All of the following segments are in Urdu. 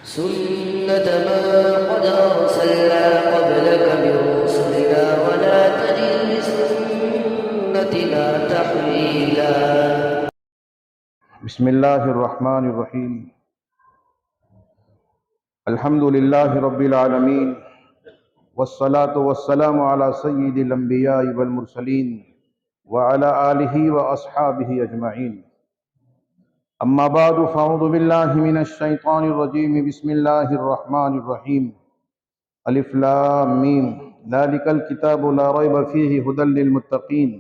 سنة من قد أرسلنا قبلك من رسلنا ولا تجد لسنتنا تحويلا. بسم الله الرحمن الرحيم. الحمد لله رب العالمين، والصلاة والسلام على سيد الأنبياء والمرسلين وعلى آله وأصحابه أجمعين. أما بعد، فأعوذ بالله من الشيطان الرجيم. بسم الله الرحمن الرحيم. الف لام میم ذلك الكتاب لا ريب فيه هدى للمتقين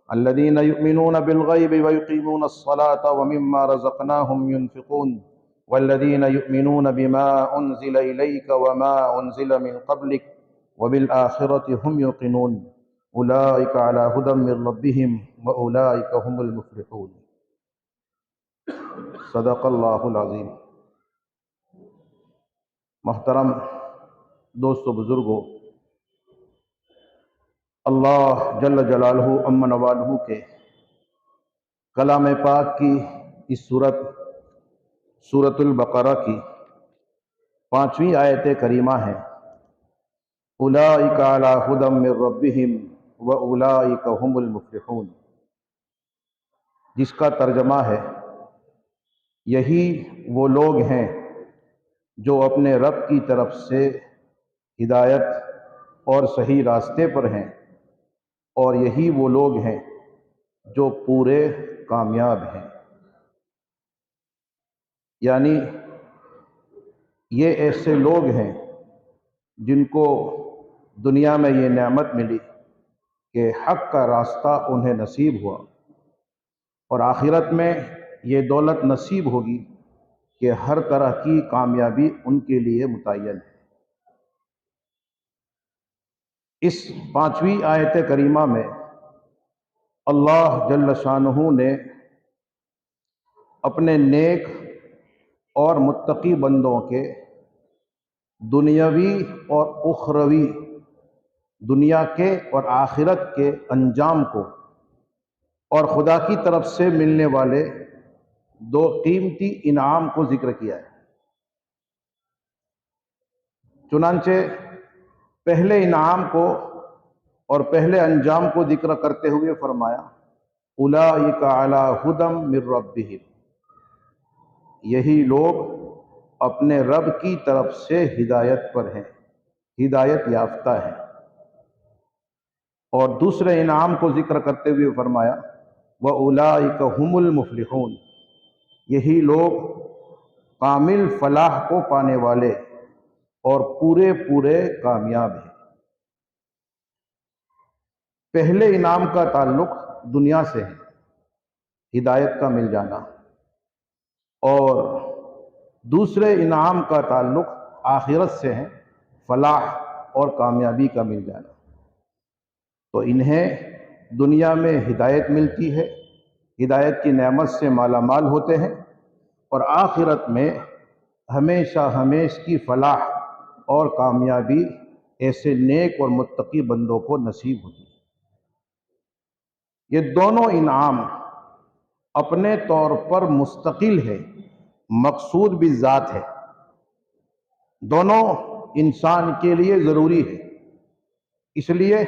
الذين يؤمنون بالغيب ويقيمون الصلاة ومما رزقناهم ينفقون والذين يؤمنون بما أنزل إليك وما أنزل من قبلك وبالآخرة هم يوقنون أولئك على هدى من ربهم وأولئك هم المفلحون. صدق اللہ العظیم. محترم دوستو، بزرگوں، اللہ جل جلالہ عم نوالہ کے کلام پاک کی اس سورۃ البقرہ کی 5ویں آیت کریمہ ہے اولئک علی ھدی من ربہم واولئک ھم المفلحون، جس کا ترجمہ ہے یہی وہ لوگ ہیں جو اپنے رب کی طرف سے ہدایت اور صحیح راستے پر ہیں، اور یہی وہ لوگ ہیں جو پورے کامیاب ہیں. یعنی یہ ایسے لوگ ہیں جن کو دنیا میں یہ نعمت ملی کہ حق کا راستہ انہیں نصیب ہوا، اور آخرت میں یہ دولت نصیب ہوگی کہ ہر طرح کی کامیابی ان کے لیے متعین ہے. اس 5ویں آیت کریمہ میں اللہ جل شانہ نے اپنے نیک اور متقی بندوں کے دنیاوی اور اخروی، دنیا کے اور آخرت کے انجام کو اور خدا کی طرف سے ملنے والے 2 قیمتی انعام کو ذکر کیا ہے. چنانچہ پہلے انعام کو اور پہلے انجام کو ذکر کرتے ہوئے فرمایا اولئک علی ھدی من ربہم، یہی لوگ اپنے رب کی طرف سے ہدایت پر ہیں، ہدایت یافتہ ہیں. اور دوسرے انعام کو ذکر کرتے ہوئے فرمایا واولئک ھم المفلحون، یہی لوگ کامل فلاح کو پانے والے اور پورے کامیاب ہیں. پہلے انعام کا تعلق دنیا سے ہے، ہدایت کا مل جانا، اور دوسرے انعام کا تعلق آخرت سے ہے، فلاح اور کامیابی کا مل جانا. تو انہیں دنیا میں ہدایت ملتی ہے، ہدایت کی نعمت سے مالا مال ہوتے ہیں، اور آخرت میں ہمیشہ کی فلاح اور کامیابی ایسے نیک اور متقی بندوں کو نصیب ہوتی ہے. یہ دونوں انعام اپنے طور پر مستقل ہے، مقصود بھی ذات ہے، دونوں انسان کے لیے ضروری ہے. اس لیے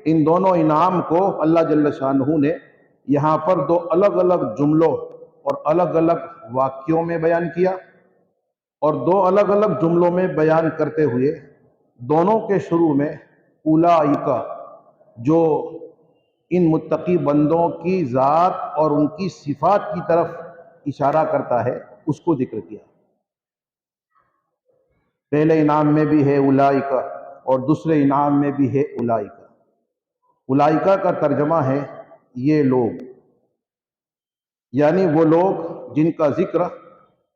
ان دونوں انعام کو اللہ جل شانہ نے یہاں پر 2 الگ الگ جملوں اور الگ الگ واقعوں میں بیان کیا، اور 2 الگ الگ جملوں میں بیان کرتے ہوئے دونوں کے شروع میں اولئک، جو ان متقی بندوں کی ذات اور ان کی صفات کی طرف اشارہ کرتا ہے، اس کو ذکر کیا. پہلے انعام میں بھی ہے اولئک اور دوسرے انعام میں بھی ہے اولئک. اولئک کا ترجمہ ہے یہ لوگ، یعنی وہ لوگ جن کا ذکر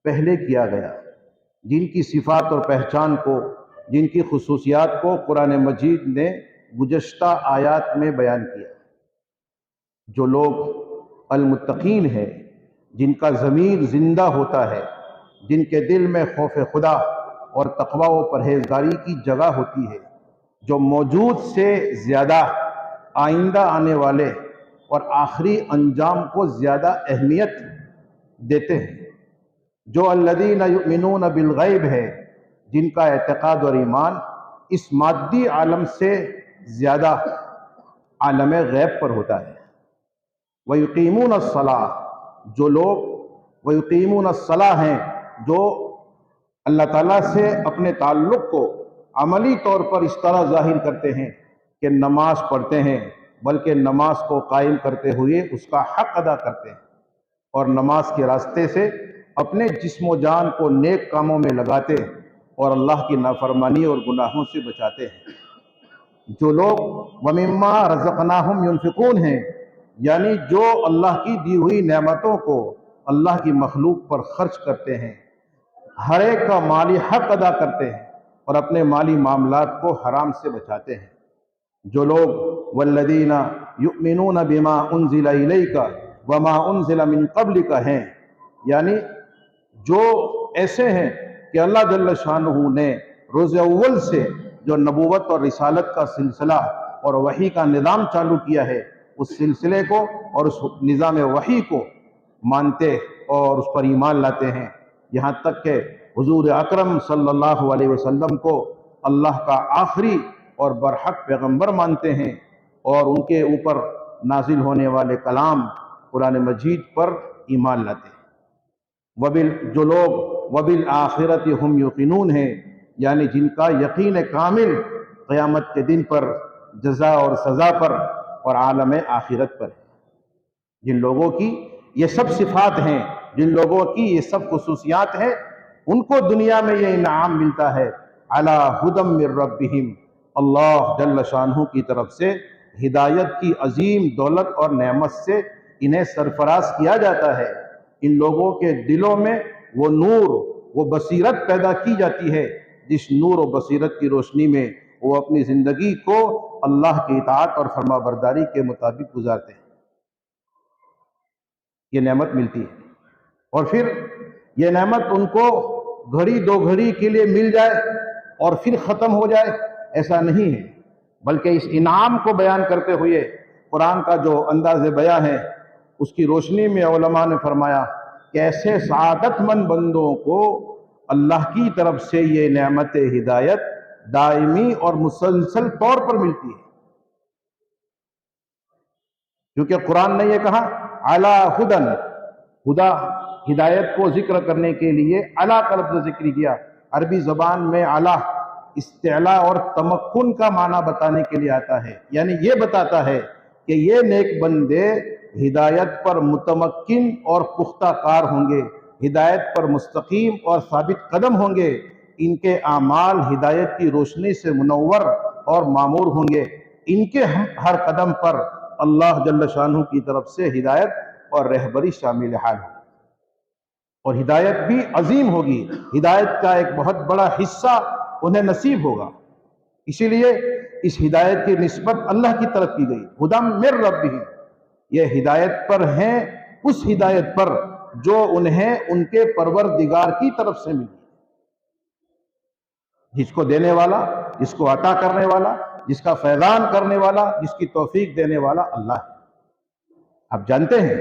پہلے کیا گیا، جن کی صفات اور پہچان کو، جن کی خصوصیات کو قرآن مجید نے گزشتہ آیات میں بیان کیا. جو لوگ المتقین ہیں، جن کا ضمیر زندہ ہوتا ہے، جن کے دل میں خوف خدا اور تقوی و پرہیزگاری کی جگہ ہوتی ہے، جو موجود سے زیادہ آئندہ آنے والے اور آخری انجام کو زیادہ اہمیت دیتے ہیں، جو الذین یؤمنون بالغیب ہے، جن کا اعتقاد اور ایمان اس مادی عالم سے زیادہ عالم غیب پر ہوتا ہے۔ وَيُقِيمُونَ الصَّلَاةَ، جو لوگ وَيُقِيمُونَ الصَّلَاةَ ہیں، جو اللہ تعالیٰ سے اپنے تعلق کو عملی طور پر اس طرح ظاہر کرتے ہیں کہ نماز پڑھتے ہیں، بلکہ نماز کو قائم کرتے ہوئے اس کا حق ادا کرتے ہیں، اور نماز کے راستے سے اپنے جسم و جان کو نیک کاموں میں لگاتے اور اللہ کی نافرمانی اور گناہوں سے بچاتے ہیں۔ جو لوگ وَمِمَّا رَزَقْنَاهُمْ يُنْفِقُونَ ہیں، یعنی جو اللہ کی دی ہوئی نعمتوں کو اللہ کی مخلوق پر خرچ کرتے ہیں، ہر ایک کا مالی حق ادا کرتے ہیں اور اپنے مالی معاملات کو حرام سے بچاتے ہیں۔ جو لوگ وَالَّذِينَ يُؤْمِنُونَ بِمَا أُنزِلَ إِلَيْكَ وَمَا أُنزِلَ مِن قَبْلِكَ ہیں، یعنی جو ایسے ہیں کہ اللہ جل شانہ نے روز اول سے جو نبوت اور رسالت کا سلسلہ اور وحی کا نظام چالو کیا ہے، اس سلسلے کو اور اس نظام وحی کو مانتے اور اس پر ایمان لاتے ہیں، یہاں تک کہ حضور اکرم صلی اللہ علیہ وسلم کو اللہ کا آخری اور برحق پیغمبر مانتے ہیں، اور ان کے اوپر نازل ہونے والے کلام قرآن مجید پر ایمان لاتے ہیں۔ جو لوگ وَبِالْآخِرَةِ هُمْ يُوقِنُونَ ہیں، یعنی جن کا یقین کامل قیامت کے دن پر، جزا اور سزا پر اور عالم آخرت پر ہے۔ جن لوگوں کی یہ سب صفات ہیں، جن لوگوں کی یہ سب خصوصیات ہیں، ان کو دنیا میں یہ انعام ملتا ہے علی ھدی من ربہم، اللہ جل شانہ کی طرف سے ہدایت کی عظیم دولت اور نعمت سے انہیں سرفراز کیا جاتا ہے۔ ان لوگوں کے دلوں میں وہ نور، وہ بصیرت پیدا کی جاتی ہے، جس نور و بصیرت کی روشنی میں وہ اپنی زندگی کو اللہ کی اطاعت اور فرما برداری کے مطابق گزارتے ہیں۔ یہ نعمت ملتی ہے، اور پھر یہ نعمت ان کو گھڑی دو گھڑی کے لیے مل جائے اور پھر ختم ہو جائے، ایسا نہیں ہے، بلکہ اس انعام کو بیان کرتے ہوئے قرآن کا جو انداز بیاں ہے، اس کی روشنی میں علماء نے فرمایا کہ ایسے سعادت مند بندوں کو اللہ کی طرف سے یہ نعمت ہدایت دائمی اور مسلسل طور پر ملتی ہے، کیونکہ قرآن نے یہ کہا علی ھدی، ہدا ہدایت کو ذکر کرنے کے لیے علی کا لفظ ذکر کیا۔ عربی زبان میں علی استعلاء اور تمکن کا معنی بتانے کے لیے آتا ہے، یعنی یہ بتاتا ہے کہ یہ نیک بندے ہدایت پر متمکن اور پختہ کار ہوں گے، ہدایت پر مستقیم اور ثابت قدم ہوں گے، ان کے اعمال ہدایت کی روشنی سے منور اور معمور ہوں گے، ان کے ہر قدم پر اللہ جل شانہ کی طرف سے ہدایت اور رہبری شامل حال ہوگی، اور ہدایت بھی عظیم ہوگی، ہدایت کا ایک بہت بڑا حصہ انہیں نصیب ہوگا۔ اسی لیے اس ہدایت کی نسبت اللہ کی طرف کی گئی، ھدی من ربہم، یہ ہدایت پر ہیں، اس ہدایت پر جو انہیں ان کے پروردگار کی طرف سے ملی، جس کو دینے والا، جس کو عطا کرنے والا، جس کا فیضان کرنے والا، جس کی توفیق دینے والا اللہ ہے۔ آپ جانتے ہیں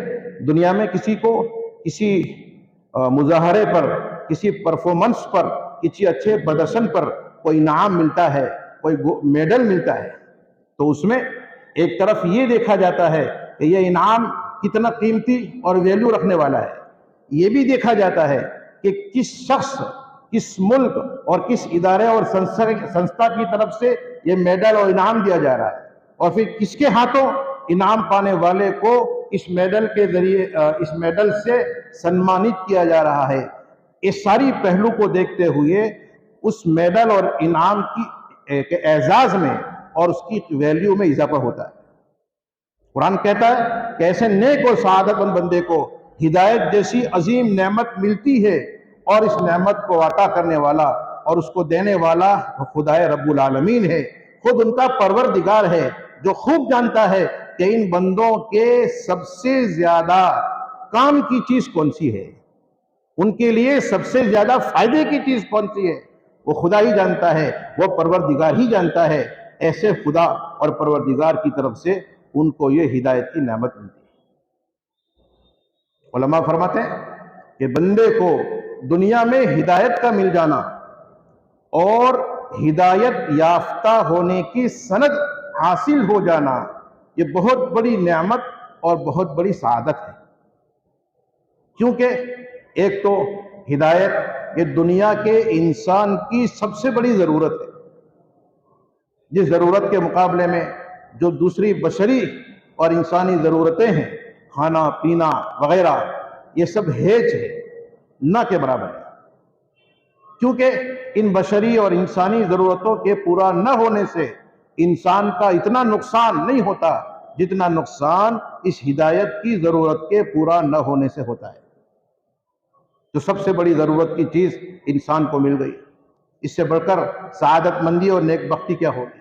دنیا میں کسی کو کسی مظاہرے پر، کسی پرفارمنس پر، کسی اچھے پردرشن پر کوئی انعام ملتا ہے، کوئی میڈل ملتا ہے، تو اس میں ایک طرف یہ دیکھا جاتا ہے کہ یہ انعام کتنا قیمتی اور ویلیو رکھنے والا ہے، یہ بھی دیکھا جاتا ہے کہ کس شخص، کس ملک اور کس ادارے اور سنستھا کی طرف سے یہ میڈل اور انعام دیا جا رہا ہے، اور پھر کس کے ہاتھوں انعام پانے والے کو اس میڈل کے ذریعے، اس میڈل سے سنمانت کیا جا رہا ہے۔ اس ساری پہلو کو دیکھتے ہوئے اس میڈل اور انعام کی اعزاز میں اور اس کی ویلیو میں اضافہ ہوتا ہے۔ قرآن کہتا ہے کہ ایسے نیک اور سعادت مند بندے کو ہدایت جیسی عظیم نعمت ملتی ہے، اور اس نعمت کو عطا کرنے والا اور اس کو دینے والا خدائے رب العالمین ہے، خود ان کا پروردگار ہے، جو خوب جانتا ہے کہ ان بندوں کے سب سے زیادہ کام کی چیز کون سی ہے، ان کے لیے سب سے زیادہ فائدے کی چیز کون سی ہے، وہ خدا ہی جانتا ہے، وہ پروردگار ہی جانتا ہے۔ ایسے خدا اور پروردگار کی طرف سے ان کو یہ ہدایت کی نعمت ملتی ہے۔ علماء فرماتے ہیں کہ بندے کو دنیا میں ہدایت کا مل جانا اور ہدایت یافتہ ہونے کی سند حاصل ہو جانا، یہ بہت بڑی نعمت اور بہت بڑی سعادت ہے۔ کیونکہ ایک تو ہدایت یہ دنیا کے انسان کی سب سے بڑی ضرورت ہے، جس ضرورت کے مقابلے میں جو دوسری بشری اور انسانی ضرورتیں ہیں، کھانا پینا وغیرہ، یہ سب ہیچ ہے، نہ کے برابر ہے۔ کیونکہ ان بشری اور انسانی ضرورتوں کے پورا نہ ہونے سے انسان کا اتنا نقصان نہیں ہوتا جتنا نقصان اس ہدایت کی ضرورت کے پورا نہ ہونے سے ہوتا ہے۔ جو سب سے بڑی ضرورت کی چیز انسان کو مل گئی، اس سے بڑھ کر سعادت مندی اور نیک بختی کیا ہوگی؟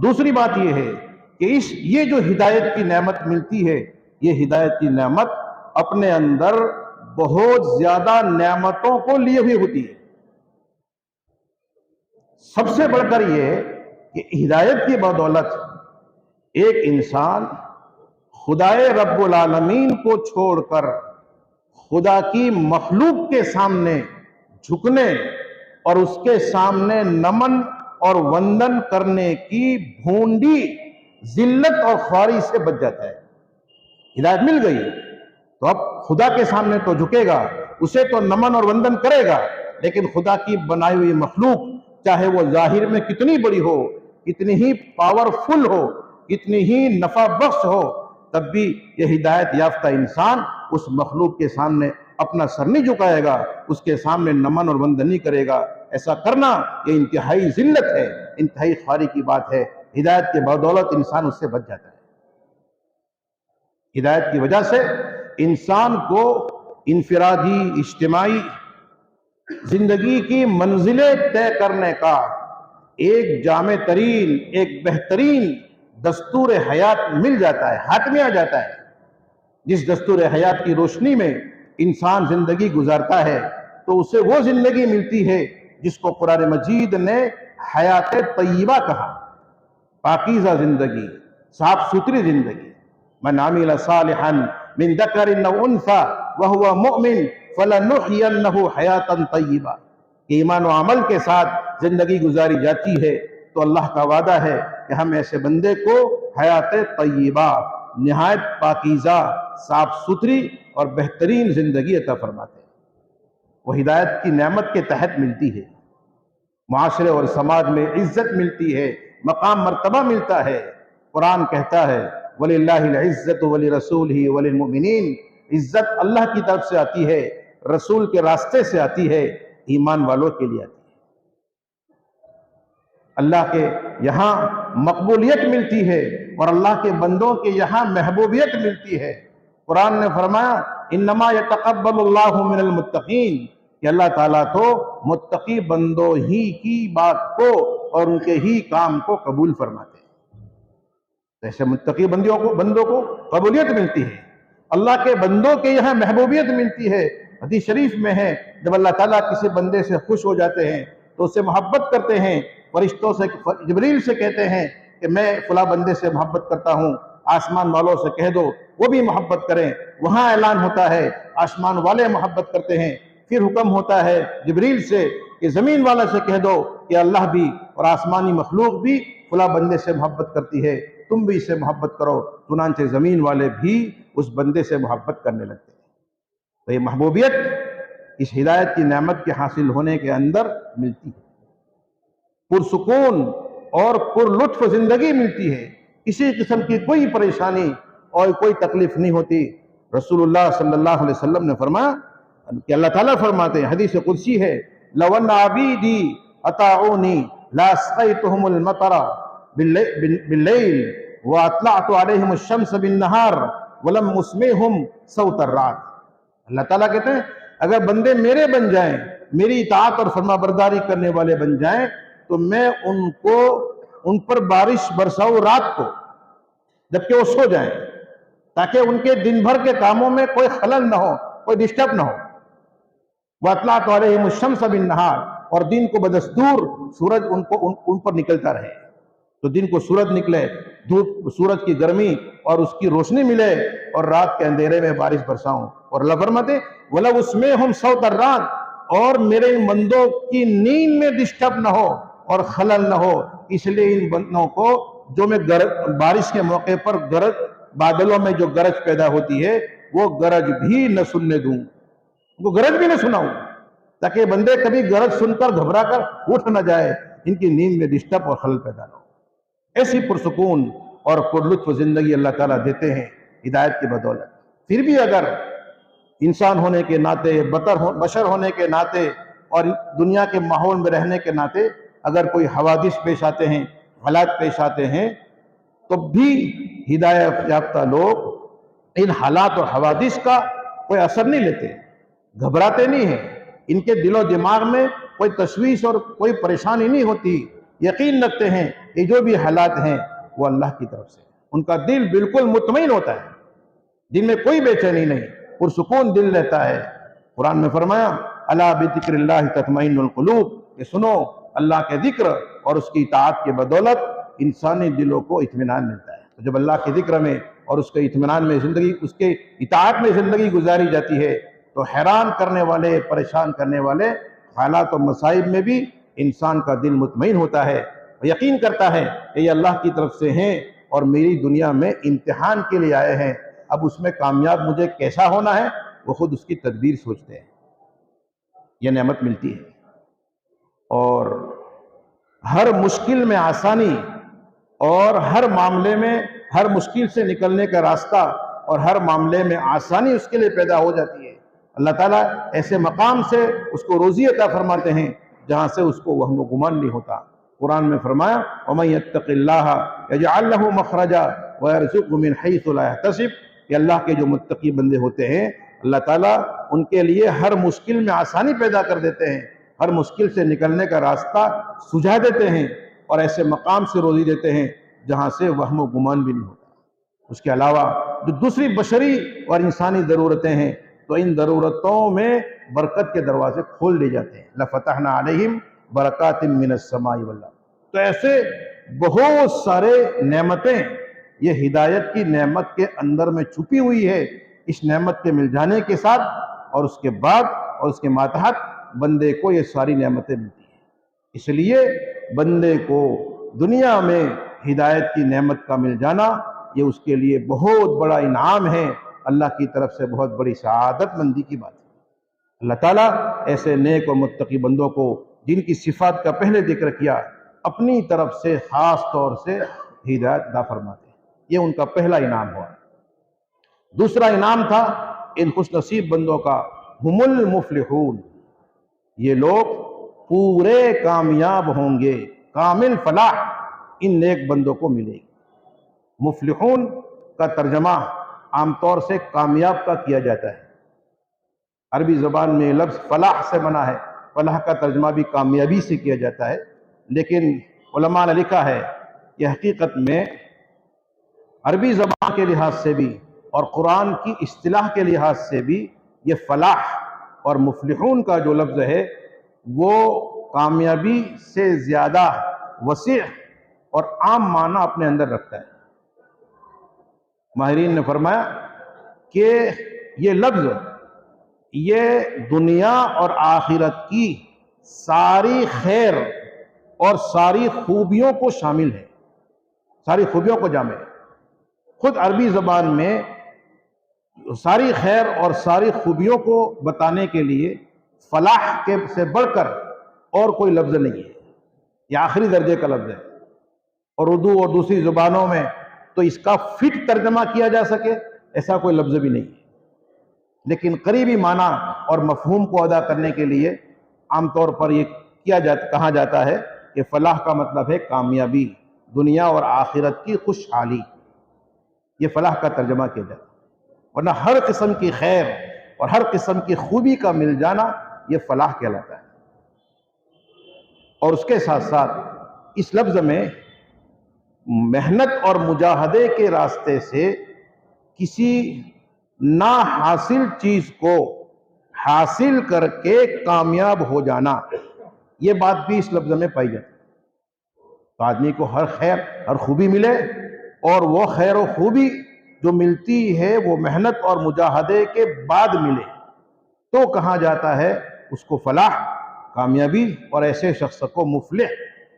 دوسری بات یہ ہے کہ یہ جو ہدایت کی نعمت ملتی ہے، یہ ہدایت کی نعمت اپنے اندر بہت زیادہ نعمتوں کو لیے ہوئی ہوتی ہے۔ سب سے بڑھ کر یہ کہ ہدایت کی بدولت ایک انسان خدائے رب العالمین کو چھوڑ کر خدا کی مخلوق کے سامنے جھکنے اور اس کے سامنے نمن اور وندن کرنے کی بھونڈی ذلت اور خواری سے بچ جاتا ہے۔ ہدایت مل گئی تو اب خدا کے سامنے تو جھکے گا، اسے تو نمن اور وندن کرے گا، لیکن خدا کی بنائی ہوئی مخلوق چاہے وہ ظاہر میں کتنی بڑی ہو، کتنی ہی پاورفل ہو، کتنی ہی نفع بخش ہو، تب بھی یہ ہدایت یافتہ انسان اس مخلوق کے سامنے اپنا سر نہیں جھکائے گا، اس کے سامنے نمن اور وندن نہیں کرے گا۔ ایسا کرنا یہ انتہائی ذلت ہے، انتہائی خواری کی بات ہے۔ ہدایت کے بدولت انسان اس سے بچ جاتا ہے۔ ہدایت کی وجہ سے انسان کو انفرادی اجتماعی زندگی کی منزلیں طے کرنے کا ایک جامع ترین، ایک بہترین دستور حیات مل جاتا ہے، ہاتھ میں آ جاتا ہے۔ جس دستور حیات کی روشنی میں انسان زندگی گزارتا ہے تو اسے وہ زندگی ملتی ہے جس کو قرآن مجید نے حیات طیبہ کہا، پاکیزہ زندگی، صاف ستھری زندگی۔ من عمل صالحا من ذکر او انثی وهو مؤمن فلنحینہ حیاتا طیبہ، کہ ایمان و عمل کے ساتھ زندگی گزاری جاتی ہے تو اللہ کا وعدہ ہے کہ ہم ایسے بندے کو حیات طیبہ، نہایت پاکیزہ، صاف ستھری اور بہترین زندگی عطا فرماتے ہیں۔ وہ ہدایت کی نعمت کے تحت ملتی ہے، معاشرے اور سماج میں عزت ملتی ہے، مقام مرتبہ ملتا ہے۔ قرآن کہتا ہے وَلِلَّهِ الْعِزَّةُ وَلِرَسُولِهِ وَلِلْمُؤْمِنِينَ، عزت اللہ کی طرف سے آتی ہے، رسول کے راستے سے آتی ہے، ایمان والوں کے لیے آتی ہے۔ اللہ کے یہاں مقبولیت ملتی ہے اور اللہ کے بندوں کے یہاں محبوبیت ملتی ہے۔ قرآن نے فرمایا انما یتقبل اللہ من المتقین، کہ اللہ تعالیٰ تو متقی بندوں ہی کی بات کو اور ان کے ہی کام کو قبول فرماتے ہیں۔ ایسے متقی بندوں کو قبولیت ملتی ہے، اللہ کے بندوں کے یہاں محبوبیت ملتی ہے۔ حدیث شریف میں ہے جب اللہ تعالیٰ کسی بندے سے خوش ہو جاتے ہیں تو اس سے محبت کرتے ہیں، فرشتوں سے، جبریل سے کہتے ہیں کہ میں فلاں بندے سے محبت کرتا ہوں، آسمان والوں سے کہہ دو وہ بھی محبت کریں۔ وہاں اعلان ہوتا ہے آسمان والے محبت کرتے ہیں، پھر حکم ہوتا ہے جبریل سے کہ زمین والے سے کہہ دو کہ اللہ بھی اور آسمانی مخلوق بھی فلاں بندے سے محبت کرتی ہے، تم بھی اس سے محبت کرو۔ چنانچہ زمین والے بھی اس بندے سے محبت کرنے لگتے ہیں۔ تو یہ محبوبیت اس ہدایت کی نعمت کے حاصل ہونے کے اندر ملتی ہے، پرسکون اور پر لطف زندگی ملتی ہے، کسی قسم کی کوئی پریشانی اور کوئی تکلیف نہیں ہوتی۔ رسول اللہ صلی اللہ علیہ وسلم نے فرمایا کہ اللہ تعالیٰ فرماتے ہیں، حدیث قدسی ہے لَوْ أَنَّ عَبِيدِي أَطَاعُونِي لَأَسْقَيْتُهُمُ الْمَطَرَ بِاللَّيْلِ وَأَطْلَعْتُ عَلَيْهِمُ الشَّمْسَ بِالنَّهَارِ وَلَمْ أُسْمِعْهُمْ صَوْتَ الرَّعْدِ۔ اللہ تعالیٰ کہتے ہیں اگر بندے میرے بن جائیں، میری اطاعت اور فرما برداری کرنے والے بن جائیں، تو میں ان پر بارش برساؤں رات کو جبکہ وہ سو جائیں، تاکہ ان کے دن بھر کے کاموں میں کوئی خلل نہ ہو، کوئی ڈسٹرب نہ ہو۔ وَأَطْلَعْتُ عَلَيْهِمُ الشَّمْسَ بِالنَّهَارِ، اور دن کو بدستور سورج ان پر نکلتا رہے، تو دن کو سورج نکلے، دھوپ سورج کی گرمی اور اس کی روشنی ملے، اور رات کے اندھیرے میں بارش برساؤں۔ اور اللہ فرماتے وَلَوْ أُسْمِعْهُمْ صَوْتَ الرَّعْدِ، اور میرے ان بندوں کی نیند میں ڈسٹرب نہ ہو اور خلل نہ ہو، اس لیے ان بندوں کو جو میں بارش کے موقع پر گرج، بادلوں میں جو گرج پیدا ہوتی ہے وہ گرج بھی نہ سننے دوں، ان کو گرج بھی نہ سناؤں، تاکہ بندے کبھی گرج سن کر گھبرا کر اٹھ نہ جائے، ان کی نیند میں ڈسٹرب اور خلل پیدا نہ ہو۔ ایسی پرسکون اور پرلطف زندگی اللہ تعالیٰ دیتے ہیں ہدایت کی بدولت۔ پھر بھی اگر انسان ہونے کے ناطے، بشر ہونے کے ناطے اور دنیا کے ماحول میں رہنے کے ناطے اگر کوئی حوادث پیش آتے ہیں، حالات پیش آتے ہیں، تو بھی ہدایت یافتہ لوگ ان حالات اور حوادث کا کوئی اثر نہیں لیتے، گھبراتے نہیں ہیں، ان کے دل و دماغ میں کوئی تشویش اور کوئی پریشانی نہیں ہوتی، یقین رکھتے ہیں کہ جو بھی حالات ہیں وہ اللہ کی طرف سے، ان کا دل بالکل مطمئن ہوتا ہے، دل میں کوئی بے چینی نہیں، پرسکون دل رہتا ہے۔ قرآن میں فرمایا الا بذکر اللہ تطمئن القلوب، کہ سنو اللہ کے ذکر اور اس کی اطاعت کے بدولت انسانی دلوں کو اطمینان ملتا ہے۔ تو جب اللہ کے ذکر میں اور اس کے اطمینان میں زندگی، اس کے اطاعت میں زندگی گزاری جاتی ہے تو حیران کرنے والے، پریشان کرنے والے حالات و مصائب میں بھی انسان کا دل مطمئن ہوتا ہے، یقین کرتا ہے کہ یہ اللہ کی طرف سے ہیں اور میری دنیا میں امتحان کے لیے آئے ہیں، اب اس میں کامیاب مجھے کیسا ہونا ہے وہ خود اس کی تدبیر سوچتے ہیں۔ یہ نعمت ملتی ہے، اور ہر مشکل میں آسانی اور ہر معاملے میں ہر مشکل سے نکلنے کا راستہ اور ہر معاملے میں آسانی اس کے لیے پیدا ہو جاتی ہے۔ اللہ تعالیٰ ایسے مقام سے اس کو روزی عطا فرماتے ہیں جہاں سے اس کو وہم و گمان نہیں ہوتا۔ قرآن میں فرمایا وَمَن يَتَّقِ اللَّهَ يَجْعَلْ لَهُ مَخْرَجًا وَيَرْزُقْهُ مِنْ حَيْثُ لَا يَحْتَسِبُ، کہ اللہ کے جو متقی بندے ہوتے ہیں اللہ تعالیٰ ان کے لیے ہر مشکل میں آسانی پیدا کر دیتے ہیں، ہر مشکل سے نکلنے کا راستہ سجھا دیتے ہیں، اور ایسے مقام سے روزی دیتے ہیں جہاں سے وہم و گمان بھی نہیں ہوتا۔ اس کے علاوہ جو دوسری بشری اور انسانی ضرورتیں ہیں تو ان ضرورتوں میں برکت کے دروازے کھول دیے جاتے ہیں۔ لَفَتَحْنَا عَلَيْهِمْ بَرَكَاتٍ مِّنَ السَّمَاءِ وَالْأَرْضِ۔ تو ایسے بہت سارے نعمتیں یہ ہدایت کی نعمت کے اندر میں چھپی ہوئی ہے۔ اس نعمت کے مل جانے کے ساتھ اور اس کے بعد اور اس کے ماتحت بندے کو یہ ساری نعمتیں ملتی ہیں۔ اس لیے بندے کو دنیا میں ہدایت کی نعمت کا مل جانا یہ اس کے لیے بہت بڑا انعام ہے، اللہ کی طرف سے بہت بڑی سعادت مندی کی بات ہے۔ اللہ تعالیٰ ایسے نیک و متقی بندوں کو جن کی صفات کا پہلے ذکر کیا اپنی طرف سے خاص طور سے ہدایت عطا فرماتے ہیں، یہ ان کا پہلا انعام ہوا۔ دوسرا انعام تھا ان خوش نصیب بندوں کا ہم المفلحون، یہ لوگ پورے کامیاب ہوں گے، کامل فلاح ان نیک بندوں کو ملے گی۔ مفلحون کا ترجمہ عام طور سے کامیاب کا کیا جاتا ہے، عربی زبان میں لفظ فلاح سے بنا ہے، فلاح کا ترجمہ بھی کامیابی سے کیا جاتا ہے، لیکن علماء نے لکھا ہے کہ حقیقت میں عربی زبان کے لحاظ سے بھی اور قرآن کی اصطلاح کے لحاظ سے بھی یہ فلاح اور مفلحون کا جو لفظ ہے وہ کامیابی سے زیادہ وسیع اور عام معنی اپنے اندر رکھتا ہے۔ ماہرین نے فرمایا کہ یہ لفظ یہ دنیا اور آخرت کی ساری خیر اور ساری خوبیوں کو شامل ہے، ساری خوبیوں کو جامع ہے۔ خود عربی زبان میں ساری خیر اور ساری خوبیوں کو بتانے کے لیے فلاح کے سے بڑھ کر اور کوئی لفظ نہیں ہے، یہ آخری درجے کا لفظ ہے، اور اردو اور دوسری زبانوں میں تو اس کا فٹ ترجمہ کیا جا سکے ایسا کوئی لفظ بھی نہیں ہے، لیکن قریبی معنی اور مفہوم کو ادا کرنے کے لیے عام طور پر یہ کہا جاتا ہے کہ فلاح کا مطلب ہے کامیابی، دنیا اور آخرت کی خوشحالی، یہ فلاح کا ترجمہ کیا جاتا ہے۔ ورنہ ہر قسم کی خیر اور ہر قسم کی خوبی کا مل جانا یہ فلاح کہلاتا ہے۔ اور اس کے ساتھ ساتھ اس لفظ میں محنت اور مجاہدے کے راستے سے کسی نا حاصل چیز کو حاصل کر کے کامیاب ہو جانا، یہ بات بھی اس لفظ میں پائی جاتی ہے۔ تو آدمی کو ہر خیر ہر خوبی ملے، اور وہ خیر و خوبی جو ملتی ہے وہ محنت اور مجاہدے کے بعد ملے، تو کہا جاتا ہے اس کو فلاح، کامیابی، اور ایسے شخص کو مفلح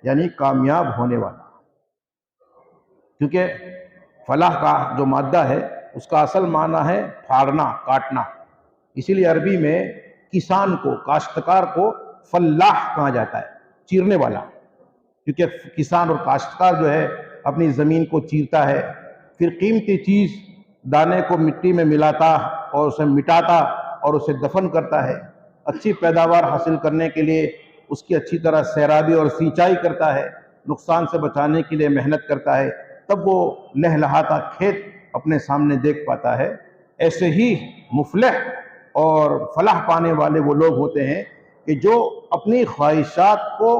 یعنی کامیاب ہونے والا۔ کیونکہ فلاح کا جو مادہ ہے اس کا اصل معنی ہے پھاڑنا، کاٹنا، اسی لیے عربی میں کسان کو، کاشتکار کو فلاح کہا جاتا ہے، چیرنے والا۔ کیونکہ کسان اور کاشتکار جو ہے اپنی زمین کو چیرتا ہے، پھر قیمتی چیز دانے کو مٹی میں ملاتا اور اسے مٹاتا اور اسے دفن کرتا ہے، اچھی پیداوار حاصل کرنے کے لیے اس کی اچھی طرح سیرابی اور سینچائی کرتا ہے، نقصان سے بچانے کے لیے محنت کرتا ہے، تب وہ لہلہاتا کھیت اپنے سامنے دیکھ پاتا ہے۔ ایسے ہی مفلح اور فلاح پانے والے وہ لوگ ہوتے ہیں کہ جو اپنی خواہشات کو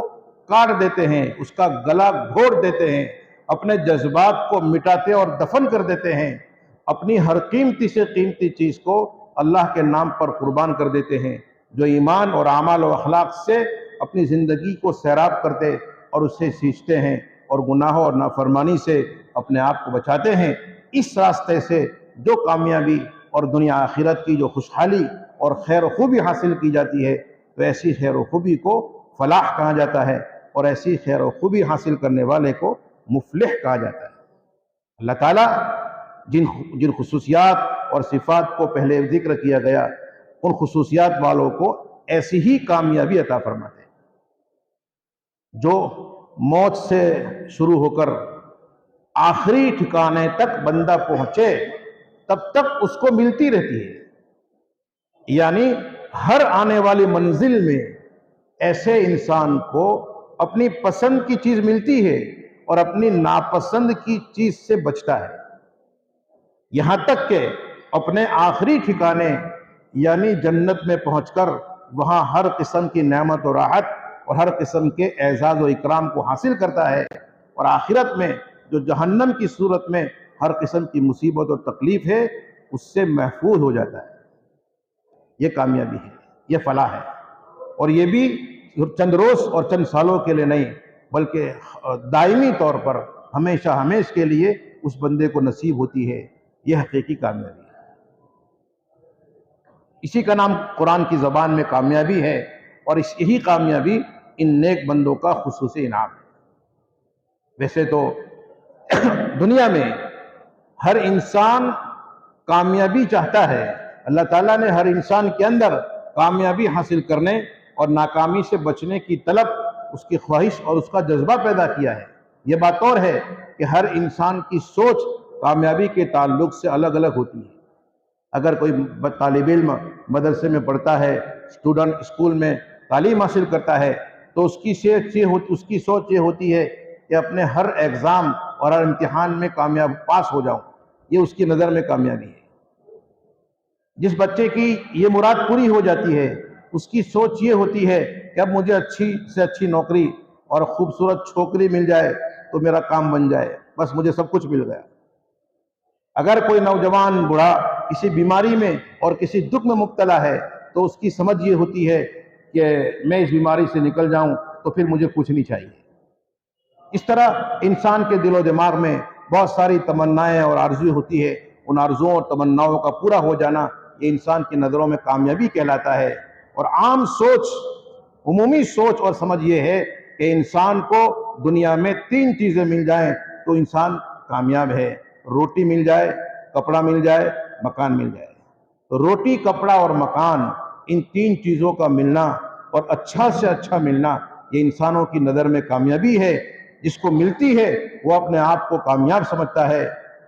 کاٹ دیتے ہیں، اس کا گلا گھوڑ دیتے ہیں، اپنے جذبات کو مٹاتے اور دفن کر دیتے ہیں، اپنی ہر قیمتی سے قیمتی چیز کو اللہ کے نام پر قربان کر دیتے ہیں، جو ایمان اور اعمال و اخلاق سے اپنی زندگی کو سیراب کرتے اور اسے سینچتے ہیں اور گناہوں اور نافرمانی سے اپنے آپ کو بچاتے ہیں۔ اس راستے سے جو کامیابی اور دنیا آخرت کی جو خوشحالی اور خیر و خوبی حاصل کی جاتی ہے، تو ایسی خیر و خوبی کو فلاح کہا جاتا ہے، اور ایسی خیر و خوبی حاصل کرنے والے کو مفلح کہا جاتا ہے۔ اللہ تعالیٰ جن خصوصیات اور صفات کو پہلے ذکر کیا گیا، ان خصوصیات والوں کو ایسی ہی کامیابی عطا فرماتے ہیں۔ جو موت سے شروع ہو کر آخری ٹھکانے تک بندہ پہنچے تب تک اس کو ملتی رہتی ہے، یعنی ہر آنے والی منزل میں ایسے انسان کو اپنی پسند کی چیز ملتی ہے اور اپنی ناپسند کی چیز سے بچتا ہے، یہاں تک کہ اپنے آخری ٹھکانے یعنی جنت میں پہنچ کر وہاں ہر قسم کی نعمت و راحت اور ہر قسم کے اعزاز و اکرام کو حاصل کرتا ہے، اور آخرت میں جو جہنم کی صورت میں ہر قسم کی مصیبت اور تکلیف ہے اس سے محفوظ ہو جاتا ہے۔ یہ کامیابی ہے، یہ فلاح ہے، اور یہ بھی چند روز اور چند سالوں کے لیے نہیں بلکہ دائمی طور پر ہمیشہ ہمیشہ کے لیے اس بندے کو نصیب ہوتی ہے۔ یہ حقیقی کامیابی ہے، اسی کا نام قرآن کی زبان میں کامیابی ہے، اور یہی کامیابی ان نیک بندوں کا خصوصی انعام ہے۔ ویسے تو دنیا میں ہر انسان کامیابی چاہتا ہے، اللہ تعالیٰ نے ہر انسان کے اندر کامیابی حاصل کرنے اور ناکامی سے بچنے کی طلب، اس کی خواہش اور اس کا جذبہ پیدا کیا ہے۔ یہ بات اور ہے کہ ہر انسان کی سوچ کامیابی کے تعلق سے الگ الگ ہوتی ہے۔ اگر کوئی طالب علم مدرسے میں پڑھتا ہے، اسٹوڈنٹ اسکول میں تعلیم حاصل کرتا ہے، تو اس کی سوچ یہ ہوتی ہے کہ اپنے ہر ایگزام اور ہر امتحان میں کامیاب پاس ہو جاؤں، یہ اس کی نظر میں کامیابی ہے۔ جس بچے کی یہ مراد پوری ہو جاتی ہے، اس کی سوچ یہ ہوتی ہے کہ اب مجھے اچھی سے اچھی نوکری اور خوبصورت چھوکری مل جائے تو میرا کام بن جائے، بس مجھے سب کچھ مل گیا۔ اگر کوئی نوجوان بوڑھا کسی بیماری میں اور کسی دکھ میں مبتلا ہے تو اس کی سمجھ یہ ہوتی ہے کہ میں اس بیماری سے نکل جاؤں تو پھر مجھے کچھ نہیں چاہیے۔ اس طرح انسان کے دل و دماغ میں بہت ساری تمنائیں اور آرزویں ہوتی ہے، ان آرزوؤں اور تمناؤں کا پورا ہو جانا یہ انسان کی نظروں میں کامیابی کہلاتا ہے۔ اور عام سوچ، عمومی سوچ اور سمجھ یہ ہے کہ انسان کو دنیا میں 3 چیزیں مل جائیں تو انسان کامیاب ہے، روٹی مل جائے، کپڑا مل جائے، مکان مل جائے۔ تو روٹی، کپڑا اور مکان، ان 3 چیزوں کا ملنا اور اچھا سے اچھا ملنا یہ انسانوں کی نظر میں کامیابی ہے۔ جس کو ملتی ہے وہ اپنے آپ کو کامیاب سمجھتا ہے،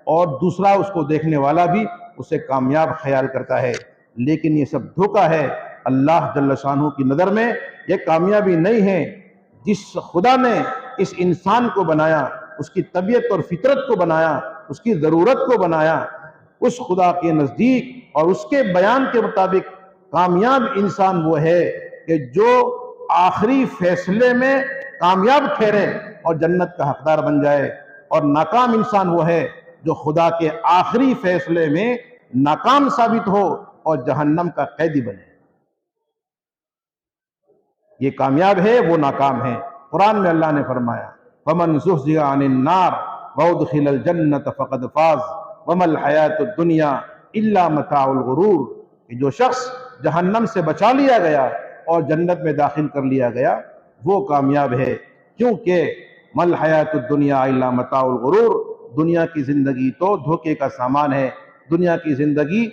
اور دوسرا اس کو دیکھنے والا بھی اسے کامیاب خیال کرتا ہے۔ لیکن یہ سب دھوکہ ہے، اللہ جل شانہ کی نظر میں یہ کامیابی نہیں ہے۔ جس خدا نے اس انسان کو بنایا، اس کی طبیعت اور فطرت کو بنایا، اس کی ضرورت کو بنایا، اس خدا کے نزدیک اور اس کے بیان کے مطابق کامیاب انسان وہ ہے کہ جو آخری فیصلے میں کامیاب ٹھہرے اور جنت کا حقدار بن جائے، اور ناکام انسان وہ ہے جو خدا کے آخری فیصلے میں ناکام ثابت ہو اور جہنم کا قیدی بنے۔ یہ کامیاب ہے، وہ ناکام ہے۔ قرآن میں اللہ نے فرمایا فَمَنْ زُحْزِحَ عَنِ النَّارِ وَأُدْخِلَ الْجَنَّةَ فَقَدْ فَازَ وَمَا الْحَيَاةُ الدُّنْيَا إِلَّا مَتَاعُ الْغُرُورِ، کہ جو شخص جہنم سے بچا لیا گیا اور جنت میں داخل کر لیا گیا وہ کامیاب ہے، کیونکہ مل حیات الدنیا الا متاع الغرور، دنیا کی زندگی تو دھوکے کا سامان ہے، دنیا کی زندگی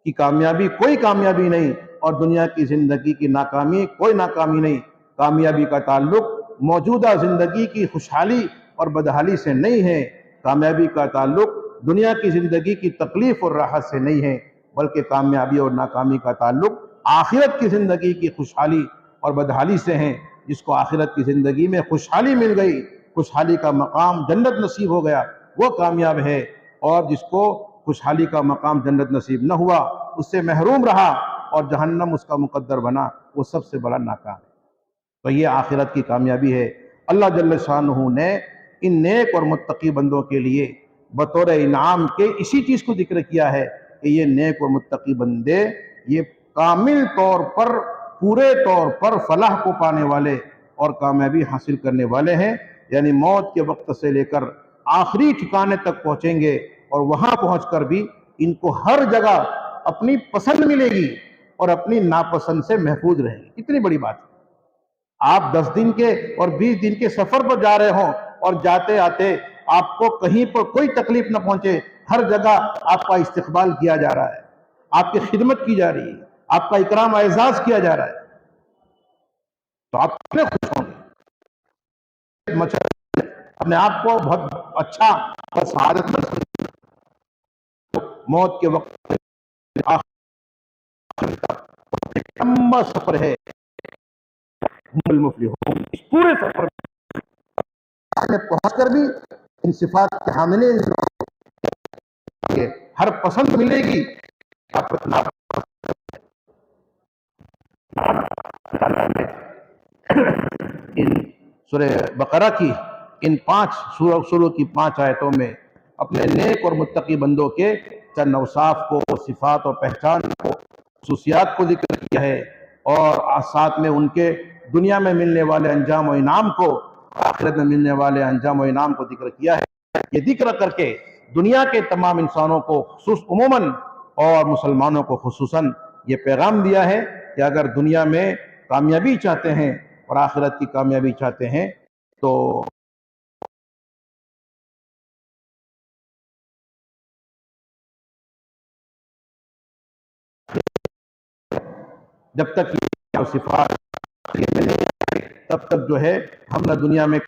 کی کامیابی کوئی کامیابی نہیں، اور دنیا کی زندگی کی ناکامی کوئی ناکامی نہیں۔ کامیابی کا تعلق موجودہ زندگی کی خوشحالی اور بدحالی سے نہیں ہے، کامیابی کا تعلق دنیا کی زندگی کی تکلیف اور راحت سے نہیں ہے، بلکہ کامیابی اور ناکامی کا تعلق آخرت کی زندگی کی خوشحالی اور بدحالی سے ہیں۔ جس کو آخرت کی زندگی میں خوشحالی مل گئی، خوشحالی کا مقام جنت نصیب ہو گیا، وہ کامیاب ہے، اور جس کو خوشحالی کا مقام جنت نصیب نہ ہوا، اس سے محروم رہا اور جہنم اس کا مقدر بنا، وہ سب سے بڑا ناکام ہے۔ تو یہ آخرت کی کامیابی ہے۔ اللہ جل شانہ نے ان نیک اور متقی بندوں کے لیے بطور انعام کے اسی چیز کو ذکر کیا ہے کہ یہ نیک اور متقی بندے یہ کامل طور پر، پورے طور پر فلاح کو پانے والے اور کامیابی حاصل کرنے والے ہیں، یعنی موت کے وقت سے لے کر آخری ٹھکانے تک پہنچیں گے، اور وہاں پہنچ کر بھی ان کو ہر جگہ اپنی پسند ملے گی اور اپنی ناپسند سے محفوظ رہیں گے۔ کتنی بڑی بات ہے! آپ 10 دن کے اور 20 دن کے سفر پر جا رہے ہوں اور جاتے آتے آپ کو کہیں پر کوئی تکلیف نہ پہنچے، ہر جگہ آپ کا استقبال کیا جا رہا ہے، آپ کی خدمت کی جا رہی ہے، آپ کا اکرام اعزاز کیا جا رہا ہے، تو آپ کتنے خوش ہوں گے، اپنے آپ کو بہت اچھا اور سعادت مند موت کے وقت لمبا سفر ہے، المفلحون، اس پورے سفر میں پہنچ کر بھی ان صفات کے حامل ہر پسند ملے گی۔ سورہ بقرہ کی ان 5 سوروں کی 5 آیتوں میں اپنے نیک اور متقی بندوں کے چند اوصاف کو، صفات اور پہچان کو، خصوصیات کو ذکر کیا ہے، اور ساتھ میں ان کے دنیا میں ملنے والے انجام و انعام کو، آخرت میں ملنے والے انجام و انعام کو ذکر کیا ہے۔ یہ ذکر کر کے دنیا کے تمام انسانوں کو عموماً اور مسلمانوں کو خصوصاً یہ پیغام دیا ہے کہ اگر دنیا میں کامیابی چاہتے ہیں اور آخرت کی کامیابی چاہتے ہیں تو جب تک یہ صفات تب تک جو ہے ہم نہ دنیا میں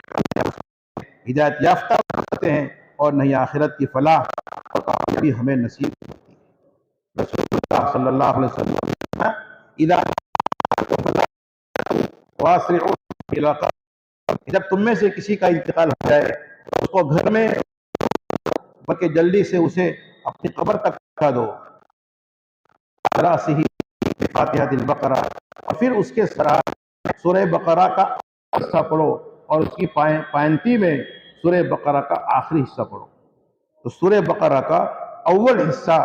ہدایت یافتہ ہوتے ہیں اور نہ ہی آخرت کی فلاح اور کامیابی ہمیں نصیب ہوتی ہے۔ رسول اللہ صلی اللہ علیہ وسلم جب تم میں سے کسی کا انتقال ہو جائے تو اس کو گھر میں بلکہ جلدی سے اسے اپنی قبر تک پہنچا دو، فاتحہ البقرہ، اور پھر اس کے ساتھ سورہ بقرہ کا حصہ پڑھو اور اس کی پائنتی میں سورہ بقرہ کا آخری حصہ پڑھو۔ تو سورہ بقرہ کا اول حصہ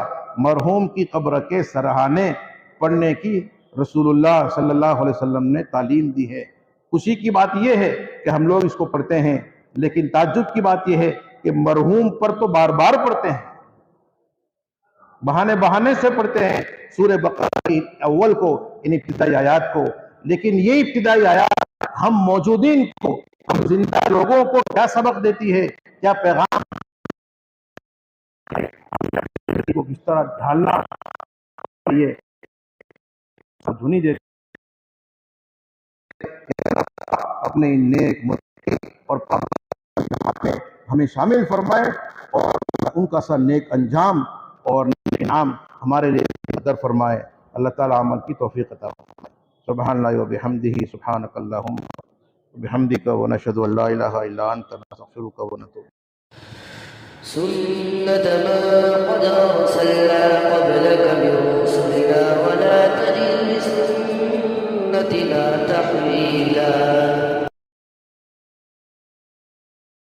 مرحوم کی قبر کے سرہانے پڑھنے کی رسول اللہ صلی اللہ علیہ وسلم نے تعلیم دی ہے۔ خوشی کی بات یہ ہے کہ ہم لوگ اس کو پڑھتے ہیں، لیکن تعجب کی بات یہ ہے کہ مرحوم پر تو بار بار پڑھتے ہیں، بہانے سے پڑھتے ہیں سورہ بقرہ کی اول کو، ان ابتدائی آیات کو، لیکن یہ ابتدائی آیات ہم موجودین کو، ہم زندہ لوگوں کو کیا سبق دیتی ہے، کیا پیغام کو کس طرح ڈھالنا یہ دھنی دیتے اپنے نیک اور ہمیں شامل فرمائے اور ان کا سا نیک انجام اور نیک انعام ہمارے لیے قدر فرمائے۔ اللہ تعالیٰ عمل کی توفیق عطا فرمائے۔ سبحان اللہ وبحمدہ، سبحانک اللہم وبحمدک، ونشہد ان لا الہ الا انت، نستغفرک ونتوب۔ سنة من قد أرسلنا قبلك من